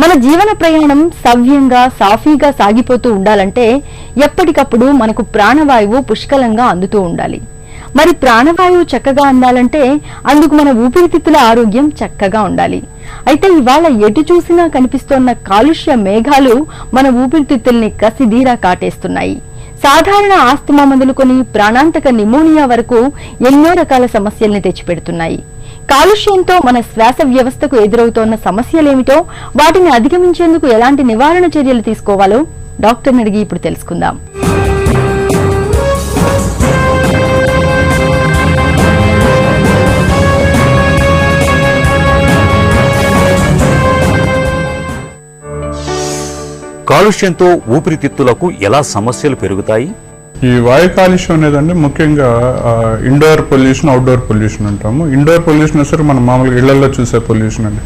మన జీవన ప్రయాణం సవ్యంగా సాఫీగా సాగిపోతూ ఉండాలంటే ఎప్పటికప్పుడు మనకు ప్రాణవాయువు పుష్కలంగా అందుతూ ఉండాలి. మరి ప్రాణవాయువు చక్కగా అందాలంటే అందుకు మన ఊపిరితిత్తుల ఆరోగ్యం చక్కగా ఉండాలి. అయితే ఇవాళ ఎటు చూసినా కనిపిస్తోన్న కాలుష్య మేఘాలు మన ఊపిరితిత్తుల్ని కసిదీరా కాటేస్తున్నాయి. సాధారణ ఆస్తమా మొదలుకొని ప్రాణాంతక నిమోనియా వరకు ఎన్నో రకాల సమస్యల్ని తెచ్చిపెడుతున్నాయి. కాలుష్యంతో మన శ్వాస వ్యవస్థకు ఎదురవుతోన్న సమస్యలేమిటో, వాటిని అధిగమించేందుకు ఎలాంటి నివారణ చర్యలు తీసుకోవాలో డాక్టర్ని అడిగి ఇప్పుడు తెలుసుకుందాం. కాలుష్యంతో ఊపిరితిత్తులకు ఎలా సమస్యలు పెరుగుతాయి? ఈ వాయు కాలుష్యం అనేదండి ముఖ్యంగా ఇండోర్ పొల్యూషన్, అవుట్డోర్ పొల్యూషన్ అంటాము. ఇండోర్ పొల్యూషన్ వచ్చేసరికి మనం మామూలుగా ఇళ్లలో చూసే పొల్యూషన్ అండి.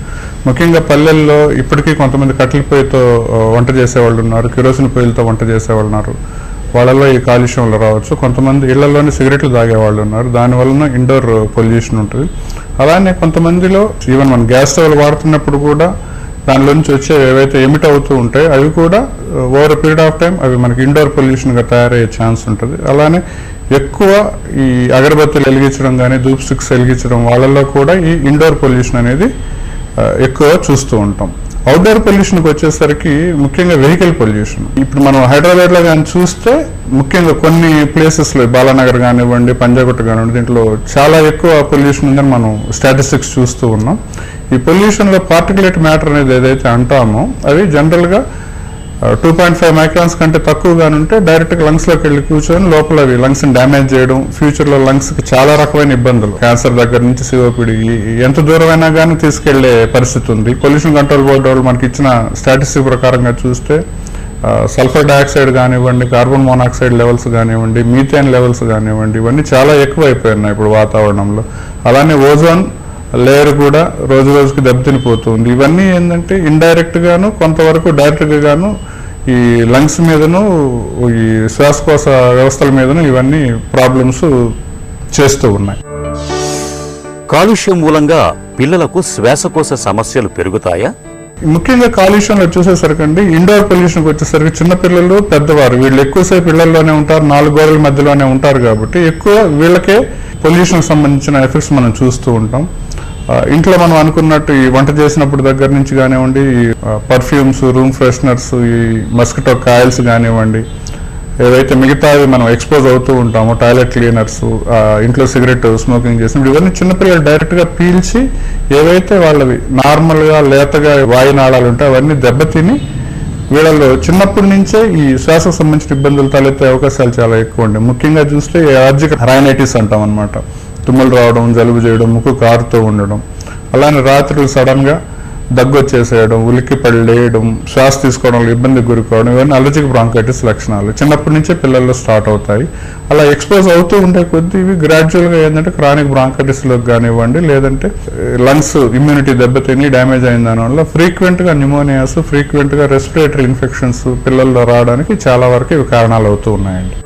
ముఖ్యంగా పల్లెల్లో ఇప్పటికీ కొంతమంది కట్టెల పొయ్యితో వంట చేసేవాళ్ళు ఉన్నారు, కిరోసిన్ పొయ్యిలతో వంట చేసేవాళ్ళు ఉన్నారు. వాళ్ళలో ఈ కాలుష్యంలో రావచ్చు. కొంతమంది ఇళ్లలోనే సిగరెట్లు తాగేవాళ్ళు ఉన్నారు, దానివల్ల ఇండోర్ పొల్యూషన్ ఉంటుంది. అలానే కొంతమందిలో ఈవెన్ మనం గ్యాస్ స్టవ్లు వాడుతున్నప్పుడు కూడా దానిలో నుంచి వచ్చే ఏవైతే ఎమిట్ అవుతూ ఉంటాయో అవి కూడా ఓవర్ పీరియడ్ ఆఫ్ టైం అవి మనకి ఇండోర్ పొల్యూషన్గా తయారయ్యే ఛాన్స్ ఉంటుంది. అలానే ఎక్కువ ఈ అగరబత్తులు వెలిగించడం కానీ ధూప్ స్టిక్స్ వెలిగించడం వాళ్ళల్లో కూడా ఈ ఇండోర్ పొల్యూషన్ అనేది ఎక్కువ చూస్తూ ఉంటాం. అవుట్డోర్ పొల్యూషన్కి వచ్చేసరికి ముఖ్యంగా వెహికల్ పొల్యూషన్. ఇప్పుడు మనం హైదరాబాద్లో కానీ చూస్తే ముఖ్యంగా కొన్ని ప్లేసెస్లో బాలానగర్ కానివ్వండి, పంజాగుట్ట కానివ్వండి, దీంట్లో చాలా ఎక్కువ పొల్యూషన్ ఉందని మనం స్టాటిస్టిక్స్ చూస్తూ ఉన్నాం. ఈ పొల్యూషన్లో పార్టికులేట్ మ్యాటర్ అనేది ఏదైతే అంటామో అవి జనరల్గా 2.5 మైక్రాన్స్ కంటే తక్కువగానుంటే డైరెక్ట్గా లంగ్స్లోకి వెళ్ళి కూర్చొని లోపల అవి లంగ్స్ని డ్యామేజ్ చేయడం, ఫ్యూచర్లో లంగ్స్కి చాలా రకమైన ఇబ్బందులు, క్యాన్సర్ దగ్గర నుంచి సిఓపిడి ఎంత దూరమైనా కానీ తీసుకెళ్లే పరిస్థితి ఉంది. పొల్యూషన్ కంట్రోల్ బోర్డు వాళ్ళు మనకి ఇచ్చిన స్టాటిస్టిక్ ప్రకారంగా చూస్తే సల్ఫర్ డయాక్సైడ్ కానివ్వండి, కార్బన్ మోనాక్సైడ్ లెవెల్స్ కానివ్వండి, మీథేన్ లెవెల్స్ కానివ్వండి, ఇవన్నీ చాలా ఎక్కువ అయిపోయినాయి ఇప్పుడు వాతావరణంలో. అలానే ఓజోన్ లేయర్ కూడా రోజు రోజుకి దెబ్బతినిపోతుంది. ఇవన్నీ ఏంటంటే ఇండైరెక్ట్ గాను కొంతవరకు డైరెక్ట్గా గాను ఈ లంగ్స్ మీదను ఈ శ్వాసకోశ వ్యవస్థల మీదను ఇవన్నీ ప్రాబ్లమ్స్ చేస్తూ ఉన్నాయి. కాలుష్యం మూలంగా పిల్లలకు శ్వాసకోశ సమస్యలు పెరుగుతాయా? ముఖ్యంగా కాలుష్యంలో చూసేసరికండి ఇండోర్ పొల్యూషన్కి వచ్చేసరికి చిన్నపిల్లలు, పెద్దవారు వీళ్ళు ఎక్కువసేపు ఇళ్లలోనే ఉంటారు, 4 గోడల మధ్యలోనే ఉంటారు కాబట్టి ఎక్కువ వీళ్ళకే పొల్యూషన్కి సంబంధించిన ఎఫెక్ట్స్ మనం చూస్తూ ఉంటాం. ఇంట్లో మనం అనుకున్నట్టు ఈ వంట చేసినప్పుడు దగ్గర నుంచి కానివ్వండి, ఈ పర్ఫ్యూమ్స్, రూమ్ ఫ్రెషనర్స్, ఈ మస్కిటో కాయిల్స్ కానివ్వండి, ఏవైతే మిగతావి మనం ఎక్స్పోజ్ అవుతూ ఉంటామో, టాయిలెట్ క్లీనర్స్, ఇంట్లో సిగరెట్ స్మోకింగ్ చేసినప్పుడు ఇవన్నీ చిన్నపిల్లలు డైరెక్ట్గా పీల్చి ఏవైతే వాళ్ళవి నార్మల్గా లేతగా వాయునాళాలు ఉంటాయి అవన్నీ దెబ్బతిని వీళ్ళలో చిన్నప్పటి నుంచే ఈ శ్వాసకు సంబంధించిన ఇబ్బందులు తలెత్తే అవకాశాలు చాలా ఎక్కువ ఉంటాయి. ముఖ్యంగా చూస్తే అలర్జిక్ రైనైటిస్ అంటాం అనమాట. తుమ్ములు రావడం, జలుబు చేయడం, ముక్కు కారుతూ ఉండడం, అలానే రాత్రులు సడన్గా దగ్గు వచ్చేసేయడం, ఉలిక్కి పడేయడం, శ్వాస తీసుకోవడంలో ఇబ్బందికి గురికోవడం, ఇవన్నీ అలర్జిక్ బ్రాంకైటిస్ లక్షణాలు చిన్నప్పటి నుంచే పిల్లల్లో స్టార్ట్ అవుతాయి. అలా ఎక్స్పోజ్ అవుతూ ఉండే కొద్దీ ఇవి గ్రాడ్యువల్గా ఏంటంటే క్రానిక్ బ్రాంకైటిస్లోకి కానివ్వండి, లేదంటే లంగ్స్ ఇమ్యూనిటీ దెబ్బతిని డ్యామేజ్ అయిన దానివల్ల ఫ్రీక్వెంట్గా న్యూమోనియాస్, ఫ్రీక్వెంట్గా రెస్పిరేటరీ ఇన్ఫెక్షన్స్ పిల్లల్లో రావడానికి చాలా వరకు ఇవి కారణాలు అవుతూ ఉన్నాయండి.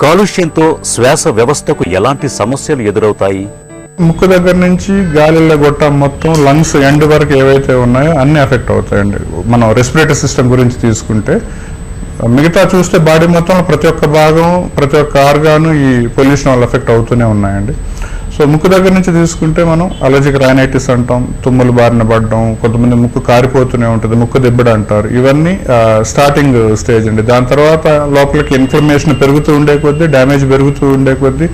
కాలుష్యంతో శ్వాస వ్యవస్థకు ఎలాంటి సమస్యలు ఎదురవుతాయి? ముక్కు దగ్గర నుంచి గాలిలో గొట్టం మొత్తం లంగ్స్ ఎండ్ వరకు ఏవైతే ఉన్నాయో అన్ని ఎఫెక్ట్ అవుతాయండి. మనం రెస్పిరేటరీ సిస్టమ్ గురించి తీసుకుంటే మిగతా చూస్తే బాడీ మొత్తంలో ప్రతి ఒక్క భాగం, ప్రతి ఒక్క ఆర్గాను ఈ పొల్యూషన్ వల్ల ఎఫెక్ట్ అవుతూనే ఉన్నాయండి. సో ముక్కు దగ్గర నుంచి తీసుకుంటే మనం అలర్జిక్ రైనైటిస్ అంటాం, తుమ్ములు బారిన పడడం, కొంతమంది ముక్కు కారిపోతూనే ఉంటుంది, ముక్కు దిబ్బడ అంటారు. ఇవన్నీ స్టార్టింగ్ స్టేజ్ అండి. దాని తర్వాత లోపలికి ఇన్ఫ్లమేషన్ పెరుగుతూ ఉండే కొద్దీ, డ్యామేజ్ పెరుగుతూ ఉండే కొద్దీ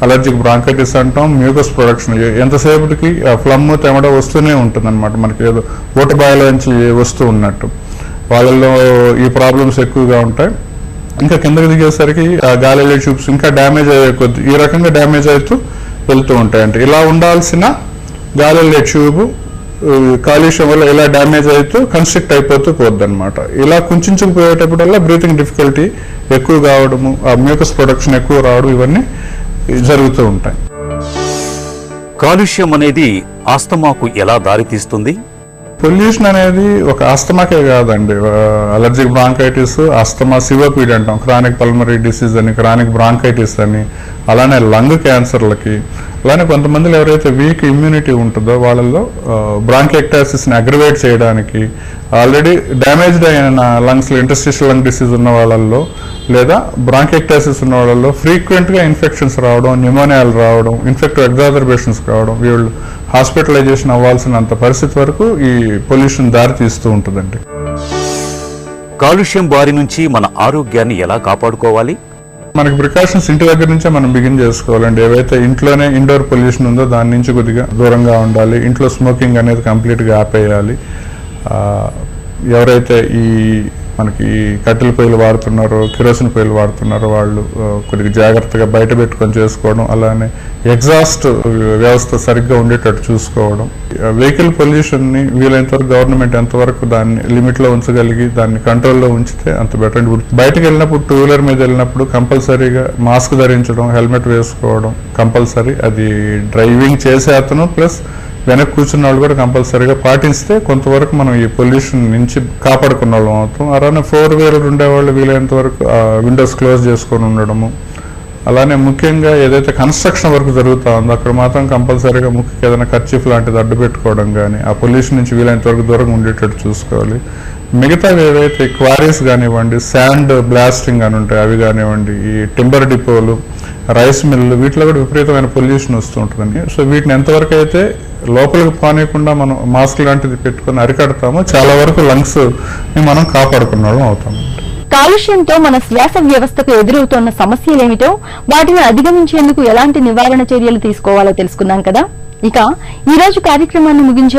అలర్జిక్ బ్రాంకైటిస్ అంటాం, మ్యూకస్ ప్రొడక్షన్ ఎంతసేపటికి ఫ్లమ్ తెమడ వస్తూనే ఉంటుంది అనమాట. మనకి ఏదో ఓటబాయిలోంచి వస్తూ ఉన్నట్టు వాళ్ళల్లో ఈ ప్రాబ్లమ్స్ ఎక్కువగా ఉంటాయి. ఇంకా కిందకి దిగేసరికి ఆ గాలి ట్యూబ్స్ ఇంకా డ్యామేజ్ అయ్యే కొద్ది ఈ రకంగా డ్యామేజ్ అవుతూ వెళ్తూ ఉంటాయంటే ఇలా ఉండాల్సిన గాలి ట్యూబ్ కాలుష్యం వల్ల ఇలా డ్యామేజ్ అవుతూ కన్స్ట్రిక్ట్ అయిపోతూ పోద్ది అనమాట. ఇలా కుంచుకుపోయేటప్పుడల్లా బ్రీతింగ్ డిఫికల్టీ ఎక్కువ కావడము, ఆ మ్యూకస్ ప్రొడక్షన్ ఎక్కువ రావడం, ఇవన్నీ జరుగుతూ ఉంటాయి. కాలుష్యం అనేది ఆస్తమాకు ఎలా దారితీస్తుంది? పొల్యూషన్ అనేది ఒక ఆస్తమాకే కాదండి, అలర్జిక్ బ్రాంకైటిస్, ఆస్తమా, సివోపిడి అంటాం, క్రానిక్ పల్మరీ డిసీజ్ అని, క్రానిక్ బ్రాంకైటిస్ అని, అలానే లంగ్ క్యాన్సర్లకి, అలానే కొంతమందిలో ఎవరైతే వీక్ ఇమ్యూనిటీ ఉంటుందో వాళ్ళల్లో బ్రాంకెక్టాసిస్ని అగ్రవేట్ చేయడానికి, ఆల్రెడీ డ్యామేజ్డ్ అయిన లంగ్స్లో ఇంటర్స్టిషియల్ లంగ్ డిసీజ్ ఉన్న వాళ్ళల్లో లేదా బ్రాంకెక్టాసిస్ ఉన్న వాళ్ళల్లో ఫ్రీక్వెంట్గా ఇన్ఫెక్షన్స్ రావడం, న్యూమోనియాలు రావడం, ఇన్ఫెక్టివ్ ఎగ్జాజర్బేషన్స్ రావడం, వీళ్ళు హాస్పిటలైజేషన్ అవ్వాల్సినంత పరిస్థితి వరకు ఈ పొల్యూషన్ దారి తీస్తూ ఉంటుందండి. కాలుష్యం బారి నుంచి మన ఆరోగ్యాన్ని ఎలా కాపాడుకోవాలి? మనకి ప్రికాషన్స్ ఇంటి దగ్గర నుంచే మనం బిగిన్ చేసుకోవాలండి. ఏవైతే ఇంట్లోనే ఇండోర్ పొల్యూషన్ ఉందో దాని నుంచి కొద్దిగా దూరంగా ఉండాలి. ఇంట్లో స్మోకింగ్ అనేది కంప్లీట్గా ఆపేయాలి. ఎవరైతే ఈ మనకి కట్టెల పొయ్యిలు వాడుతున్నారో, కిరోసిన్ పొయ్యిలు వాడుతున్నారో వాళ్ళు కొద్దిగా జాగ్రత్తగా బయట పెట్టుకొని చేసుకోవడం, అలానే ఎగ్జాస్ట్ వ్యవస్థ సరిగ్గా ఉండేటట్టు చూసుకోవడం. వెహికల్ పొల్యూషన్ని వీలైనంత వరకు గవర్నమెంట్ ఎంతవరకు దాన్ని లిమిట్లో ఉంచగలిగి దాన్ని కంట్రోల్లో ఉంచితే అంత బెటర్ అండి. బయటకు వెళ్ళినప్పుడు, టూ వీలర్ మీద వెళ్ళినప్పుడు కంపల్సరీగా మాస్క్ ధరించడం, హెల్మెట్ వేసుకోవడం కంపల్సరీ. అది డ్రైవింగ్ చేసే అతను ప్లస్ వెనక్కి కూర్చున్న వాళ్ళు కూడా కంపల్సరీగా పాటిస్తే కొంతవరకు మనం ఈ పొల్యూషన్ నుంచి కాపాడుకున్న వాళ్ళం అవుతాం. అలానే 4 వీలర్ ఉండేవాళ్ళు వీలైనంత వరకు విండోస్ క్లోజ్ చేసుకొని ఉండడము. అలానే ముఖ్యంగా ఏదైతే కన్స్ట్రక్షన్ వర్క్ జరుగుతూ ఉందో అక్కడ మాత్రం కంపల్సరీగా ముఖ్యంగా ఏదైనా కర్చీఫ్ లాంటిది అడ్డు పెట్టుకోవడం కానీ, ఆ పొల్యూషన్ నుంచి వీలైనంత వరకు దూరంగా ఉండేటట్టు చూసుకోవాలి. మిగతా ఏవైతే క్వారీస్ కానివ్వండి, శాండ్ బ్లాస్టింగ్ అని ఉంటాయి అవి కానివ్వండి, ఈ టింబర్ డిపోలు, రైస్ మిల్లు, వీటిలో కూడా విపరీతమైన పొల్యూషన్ వస్తూ ఉంటుందండి. సో వీటిని ఎంతవరకు అయితే లోపలికి పోనీయకుండా మనం మాస్క్ లాంటిది పెట్టుకొని అరికడతామో చాలా వరకు లంగ్స్ ని మనం కాపాడుకున్న వాళ్ళం అవుతాం. కాలుష్యంతో మన శ్వాస వ్యవస్థకు ఎదురవుతున్న సమస్యలేమిటో, వాటిని అధిగమించేందుకు ఎలాంటి నివారణ చర్యలు తీసుకోవాలో తెలుసుకున్నాం కదా. ఇక ఈ రోజు కార్యక్రమాన్ని ముగించే